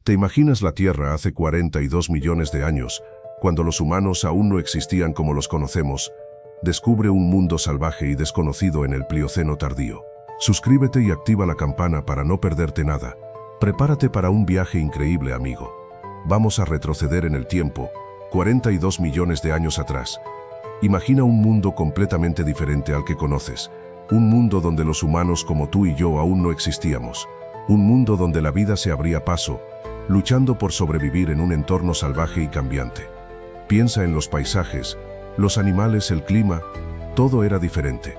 ¿Te imaginas la Tierra hace 42 millones de años, cuando los humanos aún no existían como los conocemos? Descubre un mundo salvaje y desconocido en el Plioceno tardío. Suscríbete y activa la campana para no perderte nada. Prepárate para un viaje increíble, amigo. Vamos a retroceder en el tiempo, 42 millones de años atrás. Imagina un mundo completamente diferente al que conoces. Un mundo donde los humanos como tú y yo aún no existíamos. Un mundo donde la vida se abría paso, luchando por sobrevivir en un entorno salvaje y cambiante. Piensa en los paisajes, los animales, el clima, todo era diferente.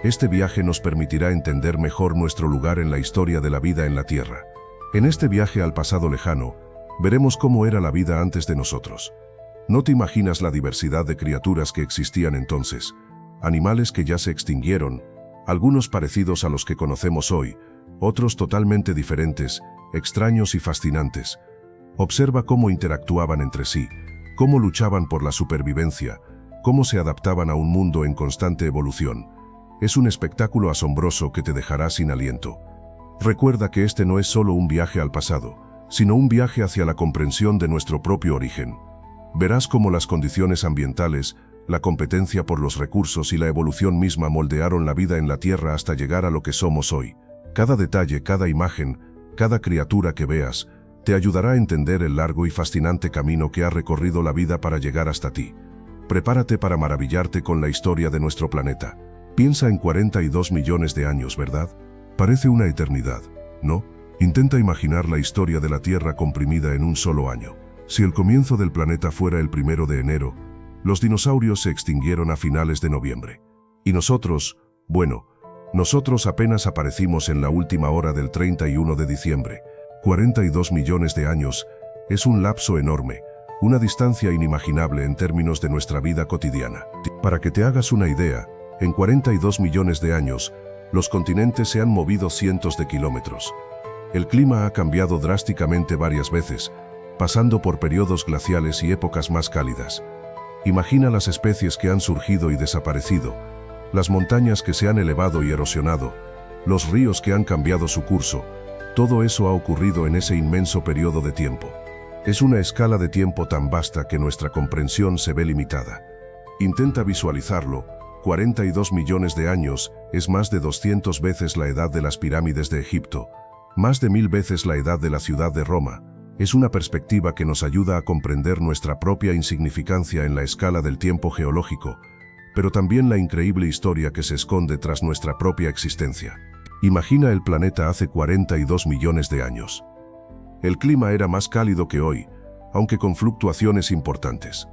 Este viaje nos permitirá entender mejor nuestro lugar en la historia de la vida en la Tierra. En este viaje al pasado lejano, veremos cómo era la vida antes de nosotros. No te imaginas la diversidad de criaturas que existían entonces, animales que ya se extinguieron, algunos parecidos a los que conocemos hoy, otros totalmente diferentes, extraños y fascinantes. Observa cómo interactuaban entre sí, cómo luchaban por la supervivencia, cómo se adaptaban a un mundo en constante evolución. Es un espectáculo asombroso que te dejará sin aliento. Recuerda que este no es solo un viaje al pasado, sino un viaje hacia la comprensión de nuestro propio origen. Verás cómo las condiciones ambientales, la competencia por los recursos y la evolución misma moldearon la vida en la Tierra hasta llegar a lo que somos hoy. Cada detalle, cada imagen, cada criatura que veas, te ayudará a entender el largo y fascinante camino que ha recorrido la vida para llegar hasta ti. Prepárate para maravillarte con la historia de nuestro planeta. Piensa en 42 millones de años, ¿verdad? Parece una eternidad, ¿no? Intenta imaginar la historia de la Tierra comprimida en un solo año. Si el comienzo del planeta fuera el 1 de enero, los dinosaurios se extinguieron a finales de noviembre. Y nosotros, bueno, nosotros apenas aparecimos en la última hora del 31 de diciembre. 42 millones de años es un lapso enorme, una distancia inimaginable en términos de nuestra vida cotidiana. Para que te hagas una idea, en 42 millones de años, los continentes se han movido cientos de kilómetros. El clima ha cambiado drásticamente varias veces, pasando por periodos glaciales y épocas más cálidas. Imagina las especies que han surgido y desaparecido, las montañas que se han elevado y erosionado, los ríos que han cambiado su curso. Todo eso ha ocurrido en ese inmenso periodo de tiempo. Es una escala de tiempo tan vasta que nuestra comprensión se ve limitada. Intenta visualizarlo. 42 millones de años es más de 200 veces la edad de las pirámides de Egipto, más de 1000 veces la edad de la ciudad de Roma. Es una perspectiva que nos ayuda a comprender nuestra propia insignificancia en la escala del tiempo geológico, pero también la increíble historia que se esconde tras nuestra propia existencia. Imagina el planeta hace 42 millones de años. El clima era más cálido que hoy, aunque con fluctuaciones importantes.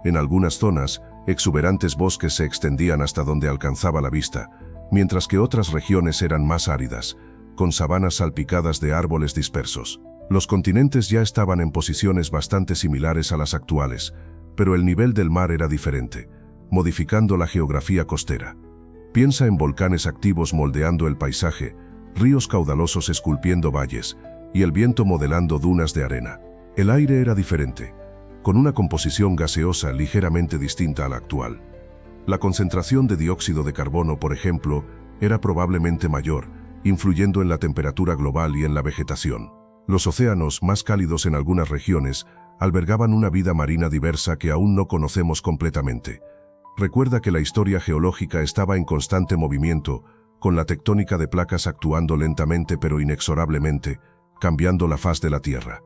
En algunas zonas, exuberantes bosques se extendían hasta donde alcanzaba la vista, mientras que otras regiones eran más áridas, con sabanas salpicadas de árboles dispersos. Los continentes ya estaban en posiciones bastante similares a las actuales, pero el nivel del mar era diferente, modificando la geografía costera. Piensa en volcanes activos moldeando el paisaje, ríos caudalosos esculpiendo valles, y el viento modelando dunas de arena. El aire era diferente, con una composición gaseosa ligeramente distinta a la actual. La concentración de dióxido de carbono, por ejemplo, era probablemente mayor, influyendo en la temperatura global y en la vegetación. Los océanos, más cálidos en algunas regiones, albergaban una vida marina diversa que aún no conocemos completamente. Recuerda que la historia geológica estaba en constante movimiento, con la tectónica de placas actuando lentamente pero inexorablemente, cambiando la faz de la Tierra.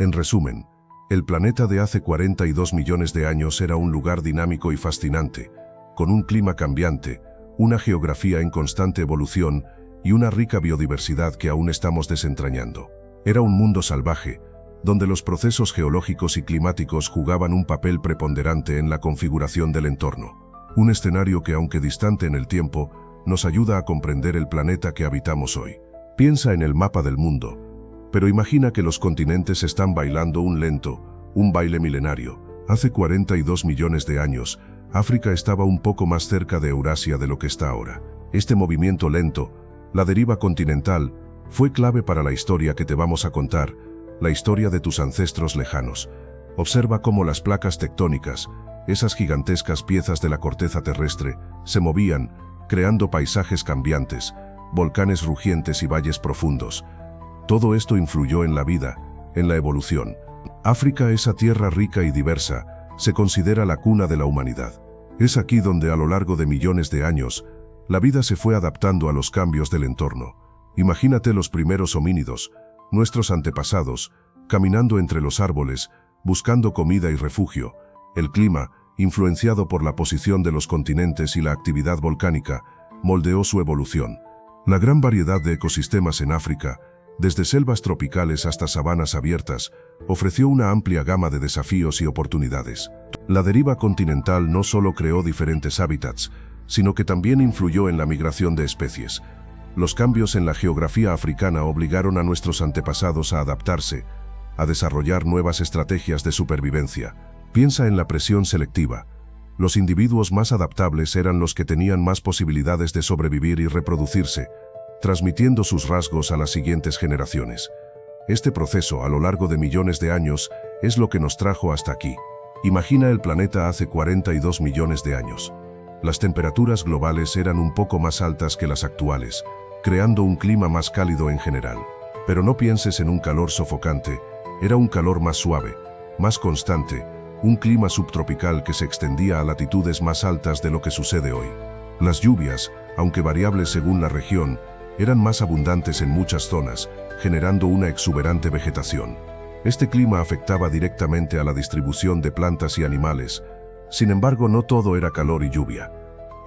En resumen, el planeta de hace 42 millones de años era un lugar dinámico y fascinante, con un clima cambiante, una geografía en constante evolución y una rica biodiversidad que aún estamos desentrañando. Era un mundo salvaje, donde los procesos geológicos y climáticos jugaban un papel preponderante en la configuración del entorno. Un escenario que, aunque distante en el tiempo, nos ayuda a comprender el planeta que habitamos hoy. Piensa en el mapa del mundo, pero imagina que los continentes están bailando un baile milenario. Hace 42 millones de años, África estaba un poco más cerca de Eurasia de lo que está ahora. Este movimiento lento, la deriva continental, fue clave para la historia que te vamos a contar, la historia de tus ancestros lejanos. Observa cómo las placas tectónicas, esas gigantescas piezas de la corteza terrestre, se movían, creando paisajes cambiantes, volcanes rugientes y valles profundos. Todo esto influyó en la vida, En la evolución, África, esa tierra rica y diversa, se considera la cuna de la humanidad. Es aquí donde a lo largo de millones de años, la vida se fue adaptando a los cambios del entorno. Imagínate los primeros homínidos, nuestros antepasados, caminando entre los árboles, buscando comida y refugio. El clima, influenciado por la posición de los continentes y la actividad volcánica, moldeó su evolución. La gran variedad de ecosistemas en África, desde selvas tropicales hasta sabanas abiertas, ofreció una amplia gama de desafíos y oportunidades. La deriva continental no solo creó diferentes hábitats, sino que también influyó en la migración de especies. Los cambios en la geografía africana obligaron a nuestros antepasados a adaptarse, a desarrollar nuevas estrategias de supervivencia. Piensa en la presión selectiva. Los individuos más adaptables eran los que tenían más posibilidades de sobrevivir y reproducirse, transmitiendo sus rasgos a las siguientes generaciones. Este proceso, a lo largo de millones de años, es lo que nos trajo hasta aquí. Imagina el planeta hace 42 millones de años. Las temperaturas globales eran un poco más altas que las actuales, creando un clima más cálido en general. Pero no pienses en un calor sofocante, era un calor más suave, más constante, un clima subtropical que se extendía a latitudes más altas de lo que sucede hoy. Las lluvias, aunque variables según la región, eran más abundantes en muchas zonas, generando una exuberante vegetación. Este clima afectaba directamente a la distribución de plantas y animales. Sin embargo, no todo era calor y lluvia.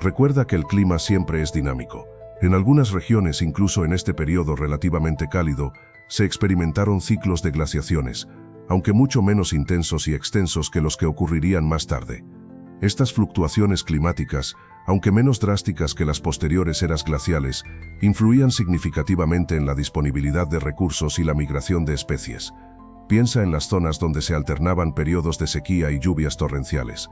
Recuerda que el clima siempre es dinámico. En algunas regiones, incluso en este periodo relativamente cálido, se experimentaron ciclos de glaciaciones, aunque mucho menos intensos y extensos que los que ocurrirían más tarde. Estas fluctuaciones climáticas, aunque menos drásticas que las posteriores eras glaciales, influían significativamente en la disponibilidad de recursos y la migración de especies. Piensa en las zonas donde se alternaban periodos de sequía y lluvias torrenciales.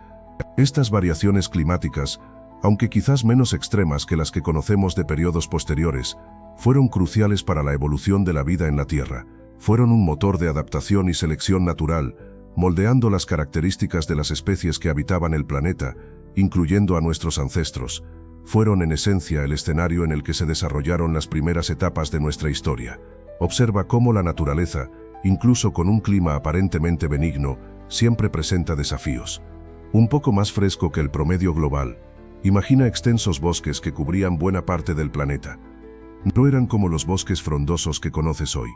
Estas variaciones climáticas, aunque quizás menos extremas que las que conocemos de periodos posteriores, fueron cruciales para la evolución de la vida en la Tierra. Fueron un motor de adaptación y selección natural, moldeando las características de las especies que habitaban el planeta, incluyendo a nuestros ancestros. Fueron en esencia el escenario en el que se desarrollaron las primeras etapas de nuestra historia. Observa cómo la naturaleza, incluso con un clima aparentemente benigno, siempre presenta desafíos. Un poco más fresco que el promedio global. Imagina extensos bosques que cubrían buena parte del planeta. No eran como los bosques frondosos que conoces hoy.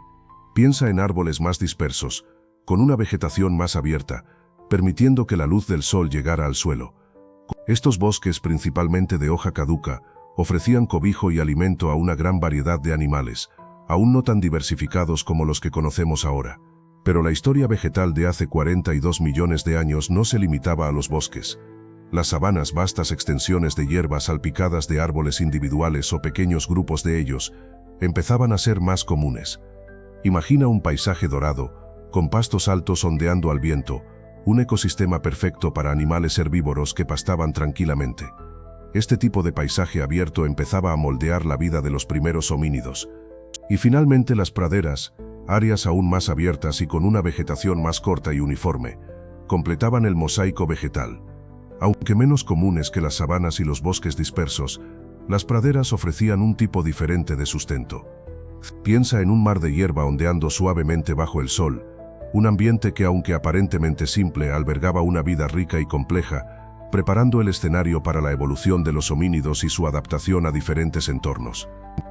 Piensa en árboles más dispersos, con una vegetación más abierta, permitiendo que la luz del sol llegara al suelo. Estos bosques, principalmente de hoja caduca, ofrecían cobijo y alimento a una gran variedad de animales, aún no tan diversificados como los que conocemos ahora. Pero la historia vegetal de hace 42 millones de años no se limitaba a los bosques. Las sabanas, vastas extensiones de hierbas salpicadas de árboles individuales o pequeños grupos de ellos, empezaban a ser más comunes. Imagina un paisaje dorado, con pastos altos ondeando al viento, un ecosistema perfecto para animales herbívoros que pastaban tranquilamente. Este tipo de paisaje abierto empezaba a moldear la vida de los primeros homínidos. Y finalmente las praderas, áreas aún más abiertas y con una vegetación más corta y uniforme, completaban el mosaico vegetal. Aunque menos comunes que las sabanas y los bosques dispersos, las praderas ofrecían un tipo diferente de sustento. Piensa en un mar de hierba ondeando suavemente bajo el sol, un ambiente que, aunque aparentemente simple, albergaba una vida rica y compleja, preparando el escenario para la evolución de los homínidos y su adaptación a diferentes entornos.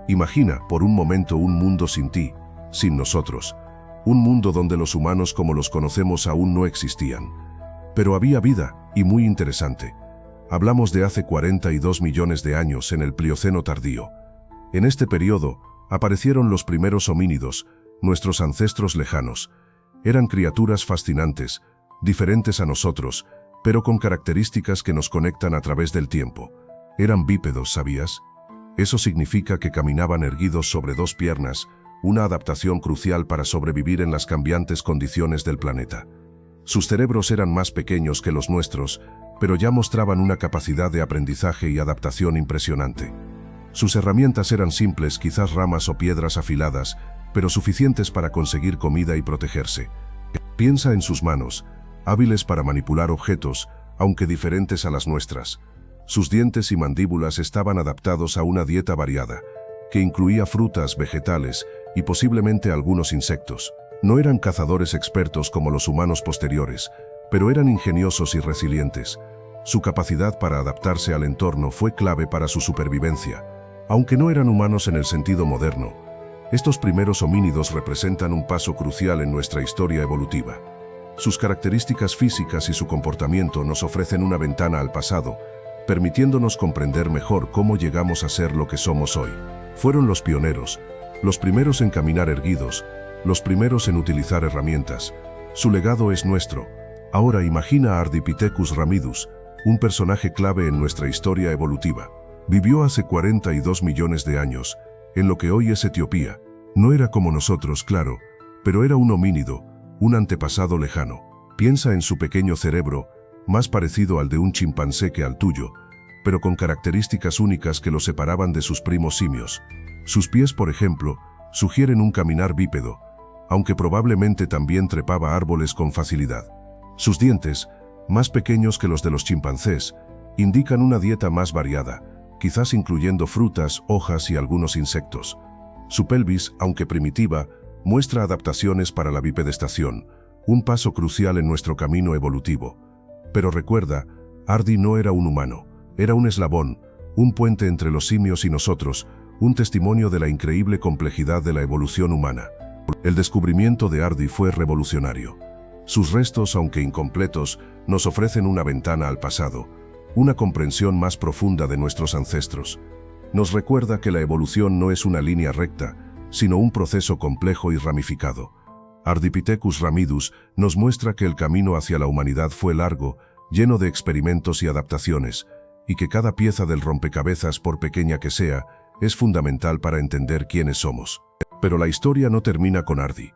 Imagina, por un momento, un mundo sin ti, sin nosotros, un mundo donde los humanos como los conocemos aún no existían. Pero había vida, y muy interesante. Hablamos de hace 42 millones de años en el Plioceno tardío. En este periodo, aparecieron los primeros homínidos, nuestros ancestros lejanos. Eran criaturas fascinantes, diferentes a nosotros, pero con características que nos conectan a través del tiempo. Eran bípedos, ¿sabías? Eso significa que caminaban erguidos sobre dos piernas, una adaptación crucial para sobrevivir en las cambiantes condiciones del planeta. Sus cerebros eran más pequeños que los nuestros, pero ya mostraban una capacidad de aprendizaje y adaptación impresionante. Sus herramientas eran simples, quizás ramas o piedras afiladas, pero suficientes para conseguir comida y protegerse. Piensa en sus manos, hábiles para manipular objetos, aunque diferentes a las nuestras. Sus dientes y mandíbulas estaban adaptados a una dieta variada, que incluía frutas, vegetales y posiblemente algunos insectos. No eran cazadores expertos como los humanos posteriores, pero eran ingeniosos y resilientes. Su capacidad para adaptarse al entorno fue clave para su supervivencia. Aunque no eran humanos en el sentido moderno, estos primeros homínidos representan un paso crucial en nuestra historia evolutiva. Sus características físicas y su comportamiento nos ofrecen una ventana al pasado, permitiéndonos comprender mejor cómo llegamos a ser lo que somos hoy. Fueron los pioneros, los primeros en caminar erguidos, los primeros en utilizar herramientas. Su legado es nuestro. Ahora imagina a Ardipithecus ramidus, un personaje clave en nuestra historia evolutiva. Vivió hace 42 millones de años, en lo que hoy es Etiopía. No era como nosotros, claro, pero era un homínido, un antepasado lejano. Piensa en su pequeño cerebro, más parecido al de un chimpancé que al tuyo, pero con características únicas que lo separaban de sus primos simios. Sus pies, por ejemplo, sugieren un caminar bípedo, aunque probablemente también trepaba árboles con facilidad. Sus dientes, más pequeños que los de los chimpancés, indican una dieta más variada, quizás incluyendo frutas, hojas y algunos insectos. Su pelvis, aunque primitiva, muestra adaptaciones para la bipedestación, un paso crucial en nuestro camino evolutivo. Pero recuerda, Ardi no era un humano, era un eslabón, un puente entre los simios y nosotros, un testimonio de la increíble complejidad de la evolución humana. El descubrimiento de Ardi fue revolucionario. Sus restos, aunque incompletos, nos ofrecen una ventana al pasado, una comprensión más profunda de nuestros ancestros. Nos recuerda que la evolución no es una línea recta, sino un proceso complejo y ramificado. Ardipithecus ramidus nos muestra que el camino hacia la humanidad fue largo, lleno de experimentos y adaptaciones, y que cada pieza del rompecabezas, por pequeña que sea, es fundamental para entender quiénes somos. Pero la historia no termina con Ardi.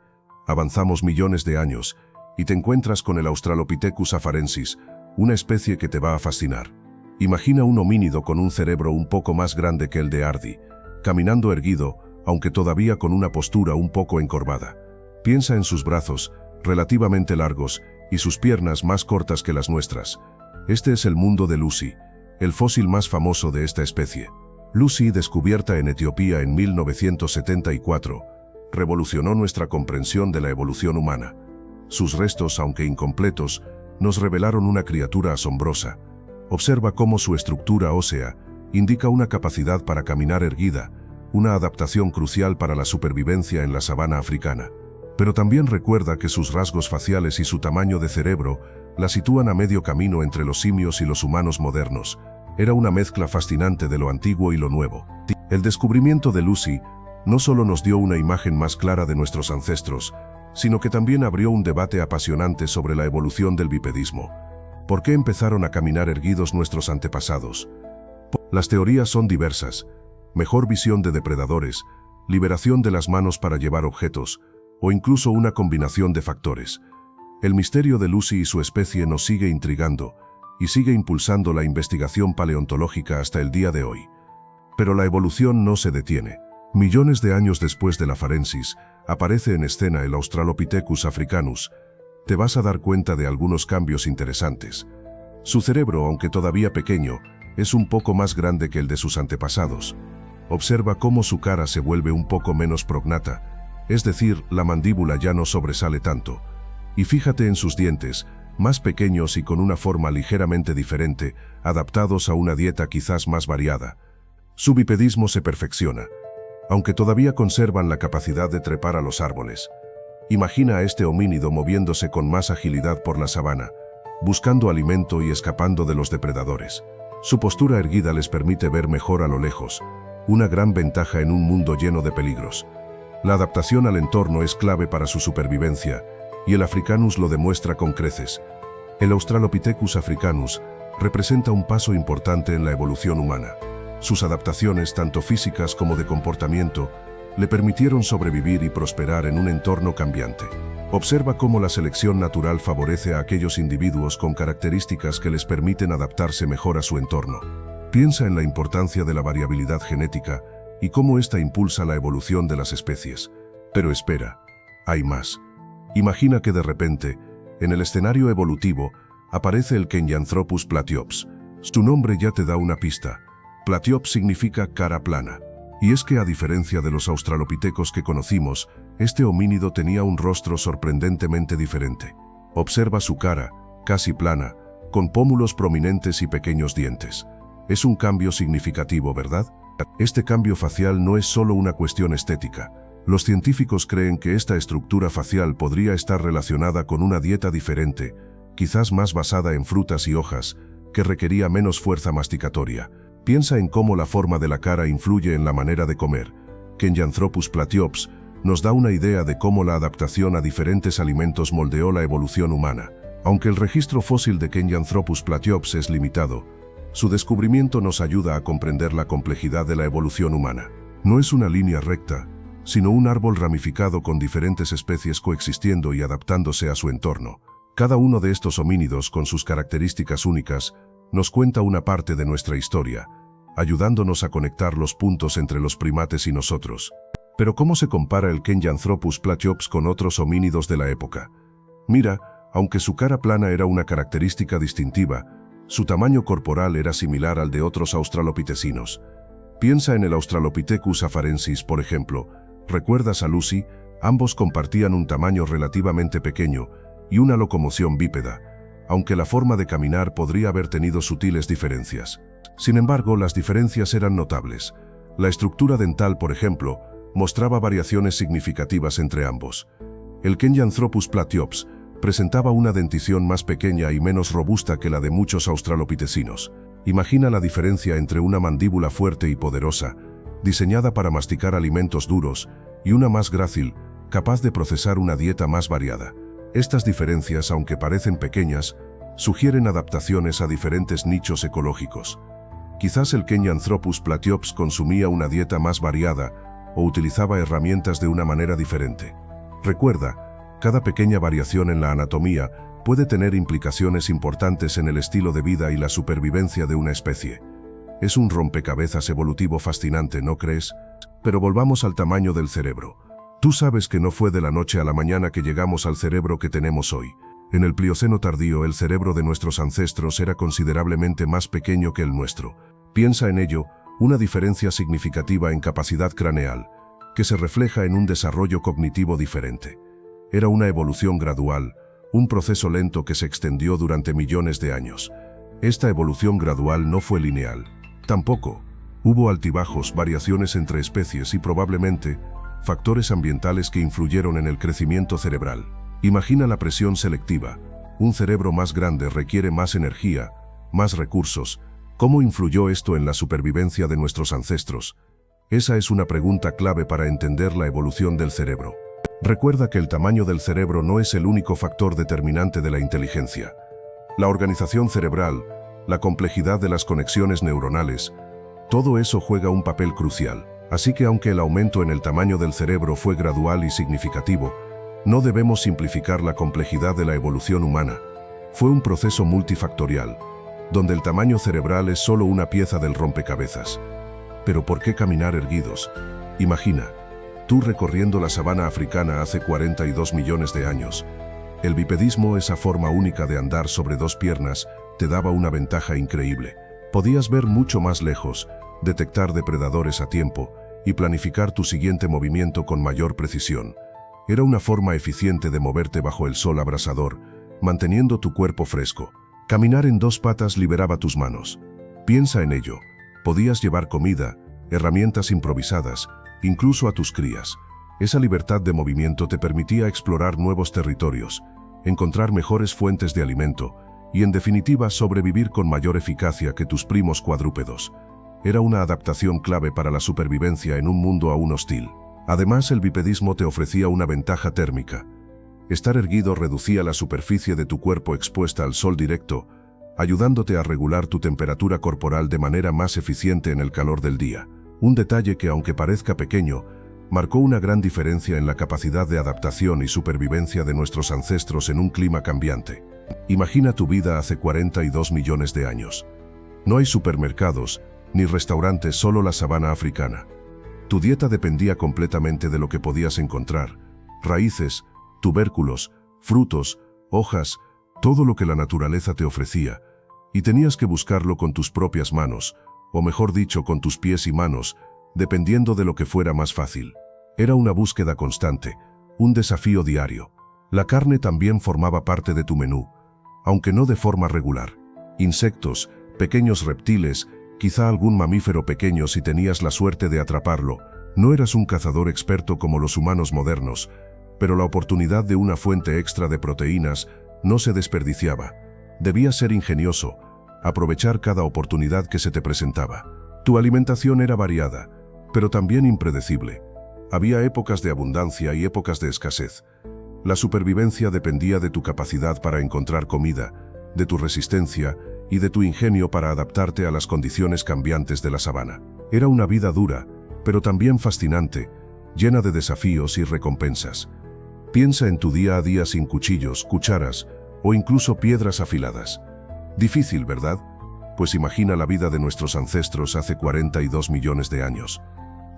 Avanzamos millones de años, y te encuentras con el Australopithecus afarensis, una especie que te va a fascinar. Imagina un homínido con un cerebro un poco más grande que el de Ardi, caminando erguido, aunque todavía con una postura un poco encorvada. Piensa en sus brazos, relativamente largos, y sus piernas más cortas que las nuestras. Este es el mundo de Lucy, el fósil más famoso de esta especie. Lucy, descubierta en Etiopía en 1974, revolucionó nuestra comprensión de la evolución humana. Sus restos, aunque incompletos, nos revelaron una criatura asombrosa. Observa cómo su estructura ósea indica una capacidad para caminar erguida, una adaptación crucial para la supervivencia en la sabana africana. Pero también recuerda que sus rasgos faciales y su tamaño de cerebro la sitúan a medio camino entre los simios y los humanos modernos. Era una mezcla fascinante de lo antiguo y lo nuevo. El descubrimiento de Lucy no solo nos dio una imagen más clara de nuestros ancestros, sino que también abrió un debate apasionante sobre la evolución del bipedismo. ¿Por qué empezaron a caminar erguidos nuestros antepasados? Las teorías son diversas. Mejor visión de depredadores, liberación de las manos para llevar objetos, o incluso una combinación de factores. El misterio de Lucy y su especie nos sigue intrigando y sigue impulsando la investigación paleontológica hasta el día de hoy. Pero la evolución no se detiene. Millones de años después de la afarensis, aparece en escena el Australopithecus africanus. Te vas a dar cuenta de algunos cambios interesantes. Su cerebro, aunque todavía pequeño, es un poco más grande que el de sus antepasados. Observa cómo su cara se vuelve un poco menos prognata, es decir, la mandíbula ya no sobresale tanto. Y fíjate en sus dientes, más pequeños y con una forma ligeramente diferente, adaptados a una dieta quizás más variada. Su bipedismo se perfecciona, aunque todavía conservan la capacidad de trepar a los árboles. Imagina a este homínido moviéndose con más agilidad por la sabana, buscando alimento y escapando de los depredadores. Su postura erguida les permite ver mejor a lo lejos, una gran ventaja en un mundo lleno de peligros. La adaptación al entorno es clave para su supervivencia, y el Africanus lo demuestra con creces. El Australopithecus africanus representa un paso importante en la evolución humana. Sus adaptaciones, tanto físicas como de comportamiento, le permitieron sobrevivir y prosperar en un entorno cambiante. Observa cómo la selección natural favorece a aquellos individuos con características que les permiten adaptarse mejor a su entorno. Piensa en la importancia de la variabilidad genética y cómo ésta impulsa la evolución de las especies. Pero espera, hay más. Imagina que de repente, en el escenario evolutivo, aparece el Kenyanthropus platyops. Su nombre ya te da una pista. Platyops significa cara plana. Y es que a diferencia de los australopitecos que conocimos, Este homínido tenía un rostro sorprendentemente diferente. Observa su cara, casi plana, con pómulos prominentes y pequeños dientes. Es un cambio significativo, ¿verdad? Este cambio facial no es solo una cuestión estética. Los científicos creen que esta estructura facial podría estar relacionada con una dieta diferente, quizás más basada en frutas y hojas, que requería menos fuerza masticatoria. Piensa en cómo la forma de la cara influye en la manera de comer. Kenyanthropus platyops nos da una idea de cómo la adaptación a diferentes alimentos moldeó la evolución humana. Aunque el registro fósil de Kenyanthropus platyops es limitado, su descubrimiento nos ayuda a comprender la complejidad de la evolución humana. No es una línea recta, sino un árbol ramificado con diferentes especies coexistiendo y adaptándose a su entorno. Cada uno de estos homínidos, con sus características únicas, nos cuenta una parte de nuestra historia, ayudándonos a conectar los puntos entre los primates y nosotros. Pero ¿cómo se compara el Kenyanthropus platyops con otros homínidos de la época? Mira, aunque su cara plana era una característica distintiva, su tamaño corporal era similar al de otros australopitecinos. Piensa en el Australopithecus afarensis, por ejemplo. ¿Recuerdas a Lucy? Ambos compartían un tamaño relativamente pequeño y una locomoción bípeda, aunque la forma de caminar podría haber tenido sutiles diferencias. Sin embargo, las diferencias eran notables. La estructura dental, por ejemplo, mostraba variaciones significativas entre ambos. El Kenyanthropus platyops presentaba una dentición más pequeña y menos robusta que la de muchos australopitecinos. Imagina la diferencia entre una mandíbula fuerte y poderosa, diseñada para masticar alimentos duros, y una más grácil, capaz de procesar una dieta más variada. Estas diferencias, aunque parecen pequeñas, sugieren adaptaciones a diferentes nichos ecológicos. Quizás el Kenyanthropus platyops consumía una dieta más variada o utilizaba herramientas de una manera diferente. Recuerda, cada pequeña variación en la anatomía puede tener implicaciones importantes en el estilo de vida y la supervivencia de una especie. Es un rompecabezas evolutivo fascinante, ¿no crees? Pero volvamos al tamaño del cerebro. Tú sabes que no fue de la noche a la mañana que llegamos al cerebro que tenemos hoy. En el Plioceno tardío, el cerebro de nuestros ancestros era considerablemente más pequeño que el nuestro. Piensa en ello, una diferencia significativa en capacidad craneal, que se refleja en un desarrollo cognitivo diferente. Era una evolución gradual, un proceso lento que se extendió durante millones de años. Esta evolución gradual no fue lineal. Tampoco hubo altibajos, variaciones entre especies y probablemente factores ambientales que influyeron en el crecimiento cerebral. Imagina la presión selectiva. Un cerebro más grande requiere más energía, más recursos. ¿Cómo influyó esto en la supervivencia de nuestros ancestros? Esa es una pregunta clave para entender la evolución del cerebro. Recuerda que el tamaño del cerebro no es el único factor determinante de la inteligencia. La organización cerebral, la complejidad de las conexiones neuronales, todo eso juega un papel crucial. Así que aunque el aumento en el tamaño del cerebro fue gradual y significativo, no debemos simplificar la complejidad de la evolución humana. Fue un proceso multifactorial, donde el tamaño cerebral es solo una pieza del rompecabezas. Pero ¿por qué caminar erguidos? Imagina, tú recorriendo la sabana africana hace 42 millones de años. El bipedismo, esa forma única de andar sobre dos piernas, te daba una ventaja increíble. Podías ver mucho más lejos, detectar depredadores a tiempo y planificar tu siguiente movimiento con mayor precisión. Era una forma eficiente de moverte bajo el sol abrasador, manteniendo tu cuerpo fresco. Caminar en dos patas liberaba tus manos. Piensa en ello. Podías llevar comida, herramientas improvisadas, incluso a tus crías. Esa libertad de movimiento te permitía explorar nuevos territorios, encontrar mejores fuentes de alimento y, en definitiva, sobrevivir con mayor eficacia que tus primos cuadrúpedos. Era una adaptación clave para la supervivencia en un mundo aún hostil. Además, el bipedismo te ofrecía una ventaja térmica. Estar erguido reducía la superficie de tu cuerpo expuesta al sol directo, ayudándote a regular tu temperatura corporal de manera más eficiente en el calor del día. Un detalle que, aunque parezca pequeño, marcó una gran diferencia en la capacidad de adaptación y supervivencia de nuestros ancestros en un clima cambiante. Imagina tu vida hace 42 millones de años. No hay supermercados, ni restaurantes, solo la sabana africana. Tu dieta dependía completamente de lo que podías encontrar: raíces, tubérculos, frutos, hojas, todo lo que la naturaleza te ofrecía, y tenías que buscarlo con tus propias manos, o mejor dicho, con tus pies y manos, dependiendo de lo que fuera más fácil. Era una búsqueda constante, un desafío diario. La carne también formaba parte de tu menú, aunque no de forma regular. Insectos, pequeños reptiles, quizá algún mamífero pequeño si tenías la suerte de atraparlo. No eras un cazador experto como los humanos modernos, pero la oportunidad de una fuente extra de proteínas no se desperdiciaba. Debías ser ingenioso, aprovechar cada oportunidad que se te presentaba. Tu alimentación era variada, pero también impredecible. Había épocas de abundancia y épocas de escasez. La supervivencia dependía de tu capacidad para encontrar comida, de tu resistencia y de tu ingenio para adaptarte a las condiciones cambiantes de la sabana. Era una vida dura, pero también fascinante, llena de desafíos y recompensas. Piensa en tu día a día sin cuchillos, cucharas o incluso piedras afiladas. Difícil, ¿verdad? Pues imagina la vida de nuestros ancestros hace 42 millones de años.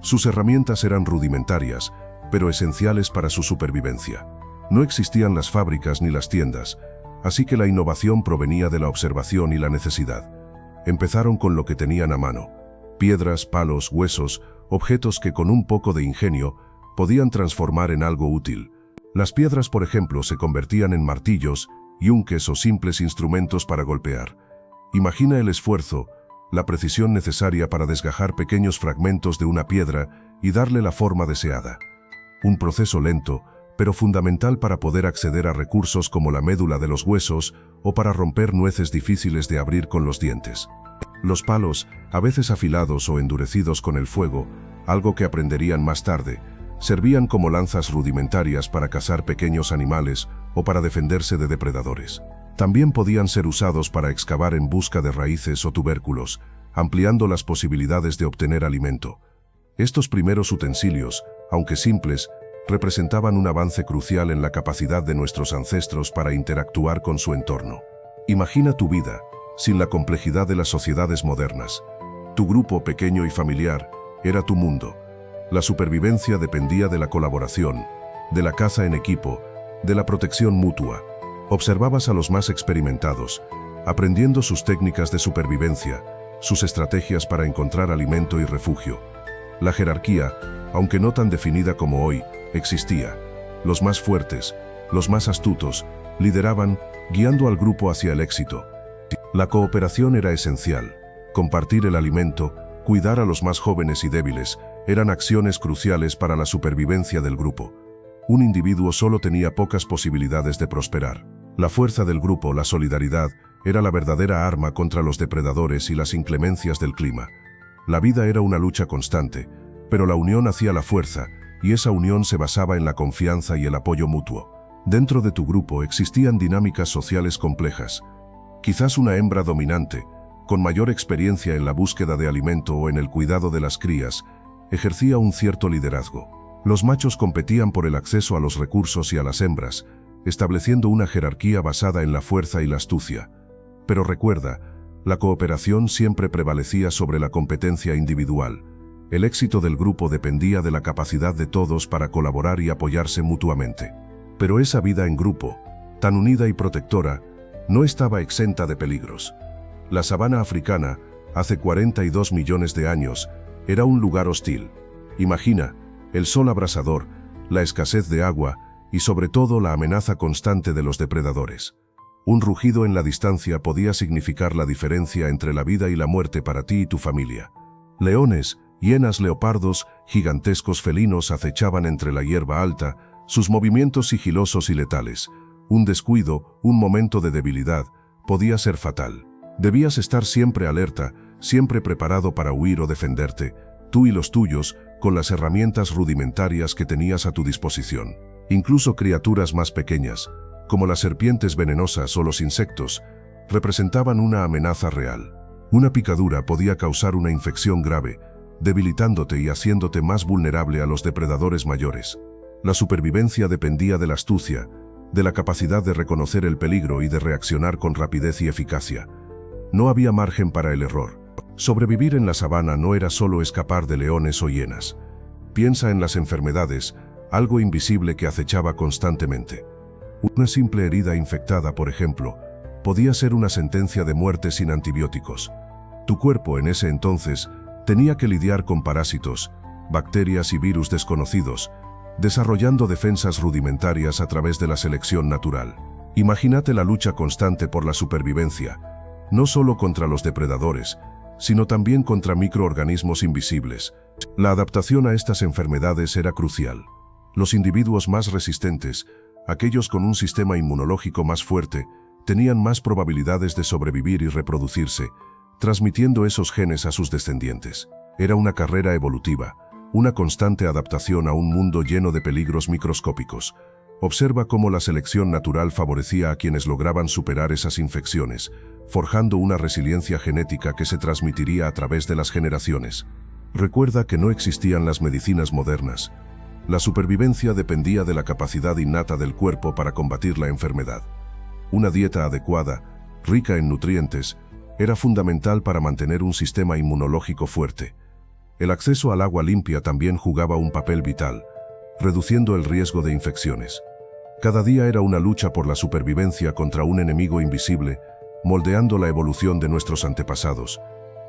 Sus herramientas eran rudimentarias, pero esenciales para su supervivencia. No existían las fábricas ni las tiendas, así que la innovación provenía de la observación y la necesidad. Empezaron con lo que tenían a mano: piedras, palos, huesos, objetos que con un poco de ingenio podían transformar en algo útil. Las piedras, por ejemplo, se convertían en martillos, yunques o simples instrumentos para golpear. Imagina el esfuerzo, la precisión necesaria para desgajar pequeños fragmentos de una piedra y darle la forma deseada. Un proceso lento, pero fundamental para poder acceder a recursos como la médula de los huesos o para romper nueces difíciles de abrir con los dientes. Los palos, a veces afilados o endurecidos con el fuego, algo que aprenderían más tarde, servían como lanzas rudimentarias para cazar pequeños animales o para defenderse de depredadores. También podían ser usados para excavar en busca de raíces o tubérculos, ampliando las posibilidades de obtener alimento. Estos primeros utensilios, aunque simples, representaban un avance crucial en la capacidad de nuestros ancestros para interactuar con su entorno. Imagina tu vida, sin la complejidad de las sociedades modernas. Tu grupo pequeño y familiar era tu mundo. La supervivencia dependía de la colaboración, de la caza en equipo, de la protección mutua. Observabas a los más experimentados, aprendiendo sus técnicas de supervivencia, sus estrategias para encontrar alimento y refugio. La jerarquía, aunque no tan definida como hoy, existía. Los más fuertes, los más astutos, lideraban, guiando al grupo hacia el éxito. La cooperación era esencial. Compartir el alimento, cuidar a los más jóvenes y débiles, eran acciones cruciales para la supervivencia del grupo. Un individuo solo tenía pocas posibilidades de prosperar. La fuerza del grupo, la solidaridad, era la verdadera arma contra los depredadores y las inclemencias del clima. La vida era una lucha constante, pero la unión hacía la fuerza, y esa unión se basaba en la confianza y el apoyo mutuo. Dentro de tu grupo existían dinámicas sociales complejas. Quizás una hembra dominante, con mayor experiencia en la búsqueda de alimento o en el cuidado de las crías, ejercía un cierto liderazgo. Los machos competían por el acceso a los recursos y a las hembras, estableciendo una jerarquía basada en la fuerza y la astucia. Pero recuerda, la cooperación siempre prevalecía sobre la competencia individual. El éxito del grupo dependía de la capacidad de todos para colaborar y apoyarse mutuamente. Pero esa vida en grupo, tan unida y protectora, no estaba exenta de peligros. La sabana africana, hace 42 millones de años, era un lugar hostil. Imagina, el sol abrasador, la escasez de agua y sobre todo la amenaza constante de los depredadores. Un rugido en la distancia podía significar la diferencia entre la vida y la muerte para ti y tu familia. Leones, hienas, leopardos, gigantescos felinos acechaban entre la hierba alta, sus movimientos sigilosos y letales. Un descuido, un momento de debilidad, podía ser fatal. Debías estar siempre alerta, siempre preparado para huir o defenderte, tú y los tuyos, con las herramientas rudimentarias que tenías a tu disposición. Incluso criaturas más pequeñas, como las serpientes venenosas o los insectos, representaban una amenaza real. Una picadura podía causar una infección grave, debilitándote y haciéndote más vulnerable a los depredadores mayores. La supervivencia dependía de la astucia, de la capacidad de reconocer el peligro y de reaccionar con rapidez y eficacia. No había margen para el error. Sobrevivir en la sabana no era solo escapar de leones o hienas. Piensa en las enfermedades, algo invisible que acechaba constantemente. Una simple herida infectada, por ejemplo, podía ser una sentencia de muerte sin antibióticos. Tu cuerpo en ese entonces tenía que lidiar con parásitos, bacterias y virus desconocidos, desarrollando defensas rudimentarias a través de la selección natural. Imagínate la lucha constante por la supervivencia, no solo contra los depredadores, sino también contra microorganismos invisibles. La adaptación a estas enfermedades era crucial. Los individuos más resistentes, aquellos con un sistema inmunológico más fuerte, tenían más probabilidades de sobrevivir y reproducirse, transmitiendo esos genes a sus descendientes. Era una carrera evolutiva, una constante adaptación a un mundo lleno de peligros microscópicos. Observa cómo la selección natural favorecía a quienes lograban superar esas infecciones, forjando una resiliencia genética que se transmitiría a través de las generaciones. Recuerda que no existían las medicinas modernas. La supervivencia dependía de la capacidad innata del cuerpo para combatir la enfermedad. Una dieta adecuada, rica en nutrientes, era fundamental para mantener un sistema inmunológico fuerte. El acceso al agua limpia también jugaba un papel vital, reduciendo el riesgo de infecciones. Cada día era una lucha por la supervivencia contra un enemigo invisible, moldeando la evolución de nuestros antepasados.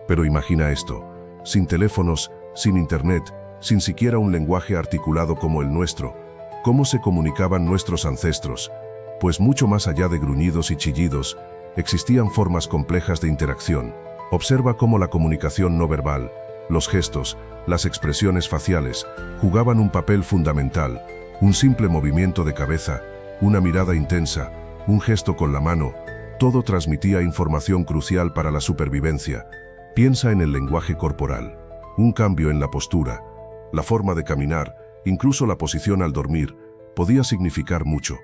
Pero imagina esto, sin teléfonos, sin internet, sin siquiera un lenguaje articulado como el nuestro, ¿cómo se comunicaban nuestros ancestros? Pues mucho más allá de gruñidos y chillidos, existían formas complejas de interacción. Observa cómo la comunicación no verbal, los gestos, las expresiones faciales, jugaban un papel fundamental. Un simple movimiento de cabeza, una mirada intensa, un gesto con la mano, todo transmitía información crucial para la supervivencia. Piensa en el lenguaje corporal. Un cambio en la postura, la forma de caminar, incluso la posición al dormir, podía significar mucho.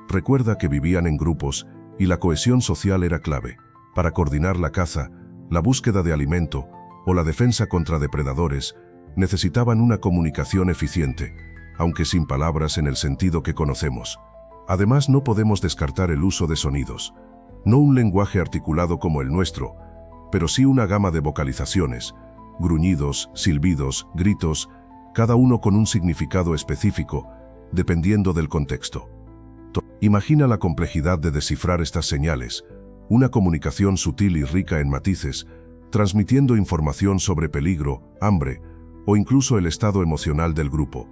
Recuerda que vivían en grupos y la cohesión social era clave para coordinar la caza, la búsqueda de alimento o la defensa contra depredadores. Necesitaban una comunicación eficiente, aunque sin palabras en el sentido que conocemos. Además, no podemos descartar el uso de sonidos. No un lenguaje articulado como el nuestro, pero sí una gama de vocalizaciones, gruñidos, silbidos, gritos, cada uno con un significado específico, dependiendo del contexto. Imagina la complejidad de descifrar estas señales, una comunicación sutil y rica en matices, transmitiendo información sobre peligro, hambre, o incluso el estado emocional del grupo.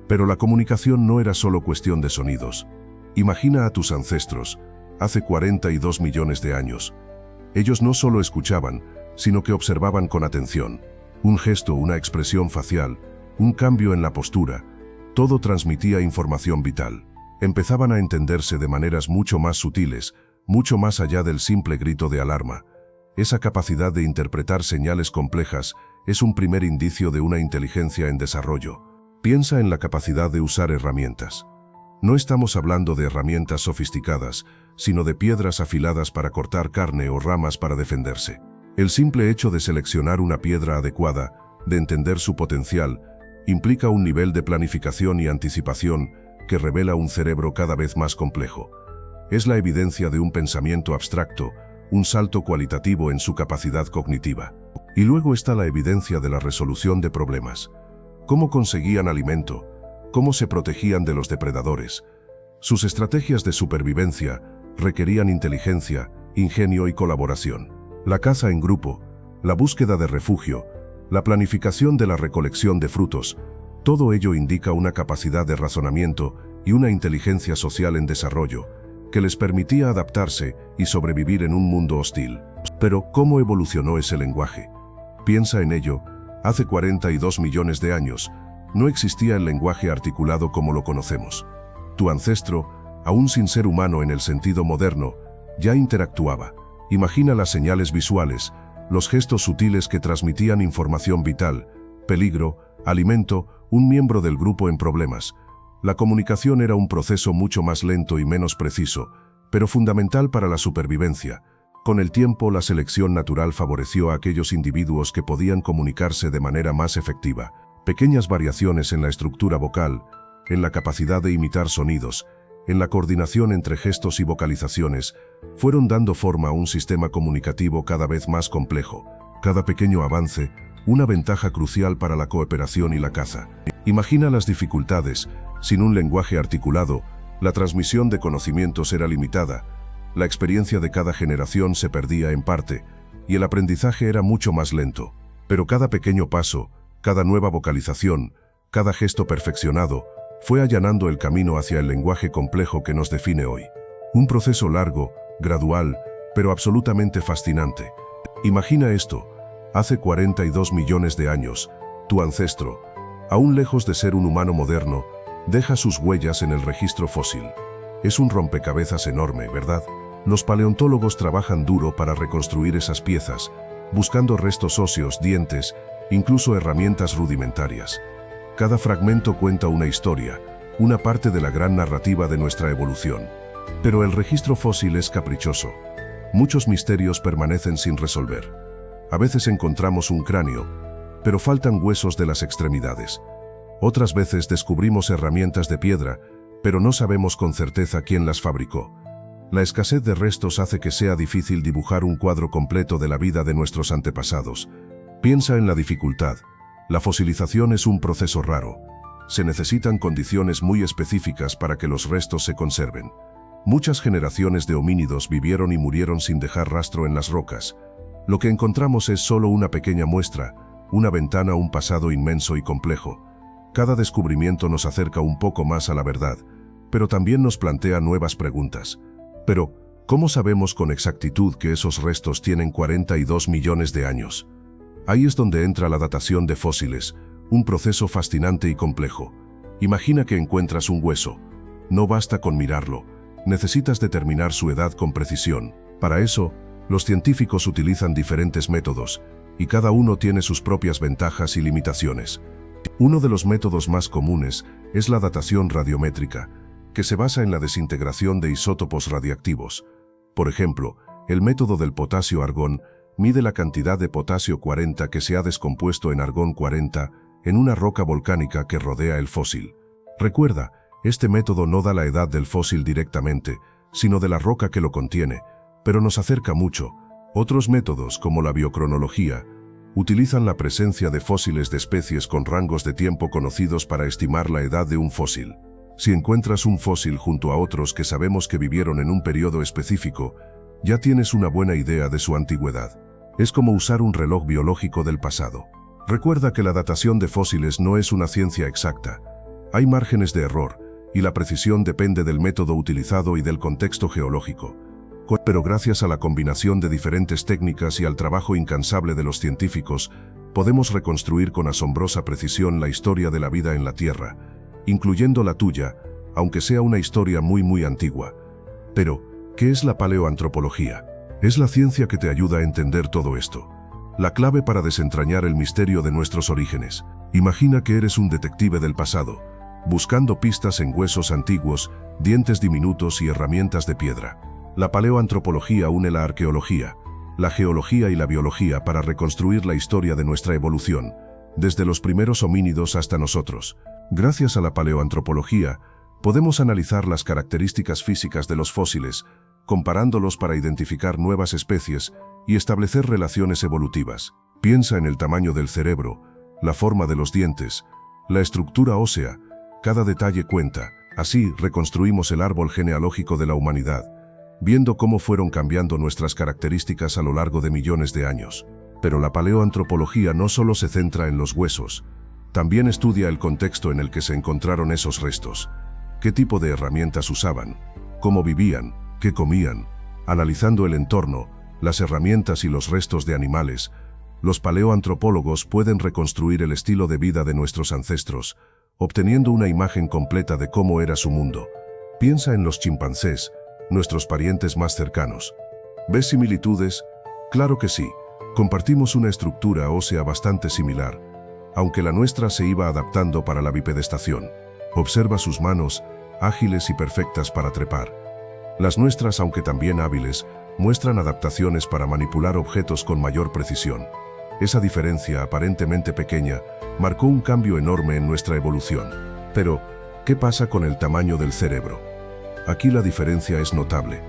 Pero la comunicación no era solo cuestión de sonidos. Imagina a tus ancestros, hace 42 millones de años. Ellos no solo escuchaban, sino que observaban con atención. Un gesto, una expresión facial, un cambio en la postura, todo transmitía información vital. Empezaban a entenderse de maneras mucho más sutiles, mucho más allá del simple grito de alarma. Esa capacidad de interpretar señales complejas es un primer indicio de una inteligencia en desarrollo. Piensa en la capacidad de usar herramientas. No estamos hablando de herramientas sofisticadas, sino de piedras afiladas para cortar carne o ramas para defenderse. El simple hecho de seleccionar una piedra adecuada, de entender su potencial, implica un nivel de planificación y anticipación que revela un cerebro cada vez más complejo. Es la evidencia de un pensamiento abstracto, un salto cualitativo en su capacidad cognitiva. Y luego está la evidencia de la resolución de problemas. ¿Cómo conseguían alimento? ¿Cómo se protegían de los depredadores? Sus estrategias de supervivencia requerían inteligencia, ingenio y colaboración. La caza en grupo, la búsqueda de refugio, la planificación de la recolección de frutos, todo ello indica una capacidad de razonamiento y una inteligencia social en desarrollo, que les permitía adaptarse y sobrevivir en un mundo hostil. Pero, ¿cómo evolucionó ese lenguaje? Piensa en ello, hace 42 millones de años, no existía el lenguaje articulado como lo conocemos. Tu ancestro, aún sin ser humano en el sentido moderno, ya interactuaba. Imagina las señales visuales, los gestos sutiles que transmitían información vital, peligro, alimento, un miembro del grupo en problemas. La comunicación era un proceso mucho más lento y menos preciso, pero fundamental para la supervivencia. Con el tiempo, la selección natural favoreció a aquellos individuos que podían comunicarse de manera más efectiva. Pequeñas variaciones en la estructura vocal, en la capacidad de imitar sonidos, en la coordinación entre gestos y vocalizaciones, fueron dando forma a un sistema comunicativo cada vez más complejo. Cada pequeño avance, una ventaja crucial para la cooperación y la caza. Imagina las dificultades. Sin un lenguaje articulado, la transmisión de conocimientos era limitada, la experiencia de cada generación se perdía en parte, y el aprendizaje era mucho más lento. Pero cada pequeño paso, cada nueva vocalización, cada gesto perfeccionado, fue allanando el camino hacia el lenguaje complejo que nos define hoy. Un proceso largo, gradual, pero absolutamente fascinante. Imagina esto: hace 42 millones de años, tu ancestro, aún lejos de ser un humano moderno, deja sus huellas en el registro fósil. Es un rompecabezas enorme, ¿verdad? Los paleontólogos trabajan duro para reconstruir esas piezas, buscando restos óseos, dientes, incluso herramientas rudimentarias. Cada fragmento cuenta una historia, una parte de la gran narrativa de nuestra evolución. Pero el registro fósil es caprichoso. Muchos misterios permanecen sin resolver. A veces encontramos un cráneo, pero faltan huesos de las extremidades. Otras veces descubrimos herramientas de piedra, pero no sabemos con certeza quién las fabricó. La escasez de restos hace que sea difícil dibujar un cuadro completo de la vida de nuestros antepasados. Piensa en la dificultad. La fosilización es un proceso raro. Se necesitan condiciones muy específicas para que los restos se conserven. Muchas generaciones de homínidos vivieron y murieron sin dejar rastro en las rocas. Lo que encontramos es solo una pequeña muestra, una ventana a un pasado inmenso y complejo. Cada descubrimiento nos acerca un poco más a la verdad, pero también nos plantea nuevas preguntas. Pero, ¿cómo sabemos con exactitud que esos restos tienen 42 millones de años? Ahí es donde entra la datación de fósiles, un proceso fascinante y complejo. Imagina que encuentras un hueso. No basta con mirarlo, necesitas determinar su edad con precisión. Para eso, los científicos utilizan diferentes métodos, y cada uno tiene sus propias ventajas y limitaciones. Uno de los métodos más comunes es la datación radiométrica, que se basa en la desintegración de isótopos radiactivos. Por ejemplo, el método del potasio-argón mide la cantidad de potasio 40 que se ha descompuesto en argón 40 en una roca volcánica que rodea el fósil. Recuerda, este método no da la edad del fósil directamente, sino de la roca que lo contiene, pero nos acerca mucho. Otros métodos, como la biocronología, utilizan la presencia de fósiles de especies con rangos de tiempo conocidos para estimar la edad de un fósil. Si encuentras un fósil junto a otros que sabemos que vivieron en un periodo específico, ya tienes una buena idea de su antigüedad. Es como usar un reloj biológico del pasado. Recuerda que la datación de fósiles no es una ciencia exacta. Hay márgenes de error, y la precisión depende del método utilizado y del contexto geológico. Pero gracias a la combinación de diferentes técnicas y al trabajo incansable de los científicos, podemos reconstruir con asombrosa precisión la historia de la vida en la Tierra, incluyendo la tuya, aunque sea una historia muy antigua. Pero, ¿qué es la paleoantropología? Es la ciencia que te ayuda a entender todo esto. La clave para desentrañar el misterio de nuestros orígenes. Imagina que eres un detective del pasado, buscando pistas en huesos antiguos, dientes diminutos y herramientas de piedra. La paleoantropología une la arqueología, la geología y la biología para reconstruir la historia de nuestra evolución, desde los primeros homínidos hasta nosotros. Gracias a la paleoantropología, podemos analizar las características físicas de los fósiles, comparándolos para identificar nuevas especies y establecer relaciones evolutivas. Piensa en el tamaño del cerebro, la forma de los dientes, la estructura ósea. Cada detalle cuenta. Así reconstruimos el árbol genealógico de la humanidad, viendo cómo fueron cambiando nuestras características a lo largo de millones de años. Pero la paleoantropología no solo se centra en los huesos, también estudia el contexto en el que se encontraron esos restos. ¿Qué tipo de herramientas usaban? ¿Cómo vivían? ¿Qué comían? Analizando el entorno, las herramientas y los restos de animales, los paleoantropólogos pueden reconstruir el estilo de vida de nuestros ancestros, obteniendo una imagen completa de cómo era su mundo. Piensa en los chimpancés, nuestros parientes más cercanos. ¿Ves similitudes? Claro que sí. Compartimos una estructura ósea bastante similar, aunque la nuestra se iba adaptando para la bipedestación. Observa sus manos, ágiles y perfectas para trepar. Las nuestras, aunque también hábiles, muestran adaptaciones para manipular objetos con mayor precisión. Esa diferencia, aparentemente pequeña, marcó un cambio enorme en nuestra evolución. Pero, ¿qué pasa con el tamaño del cerebro? Aquí la diferencia es notable.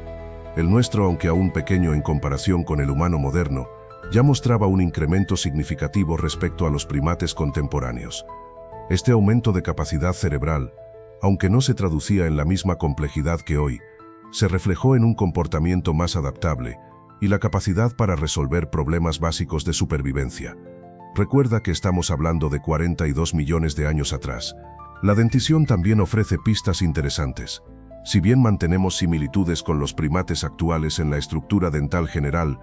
El nuestro, aunque aún pequeño en comparación con el humano moderno, ya mostraba un incremento significativo respecto a los primates contemporáneos. Este aumento de capacidad cerebral, aunque no se traducía en la misma complejidad que hoy, se reflejó en un comportamiento más adaptable y la capacidad para resolver problemas básicos de supervivencia. Recuerda que estamos hablando de 42 millones de años atrás. La dentición también ofrece pistas interesantes. Si bien mantenemos similitudes con los primates actuales en la estructura dental general,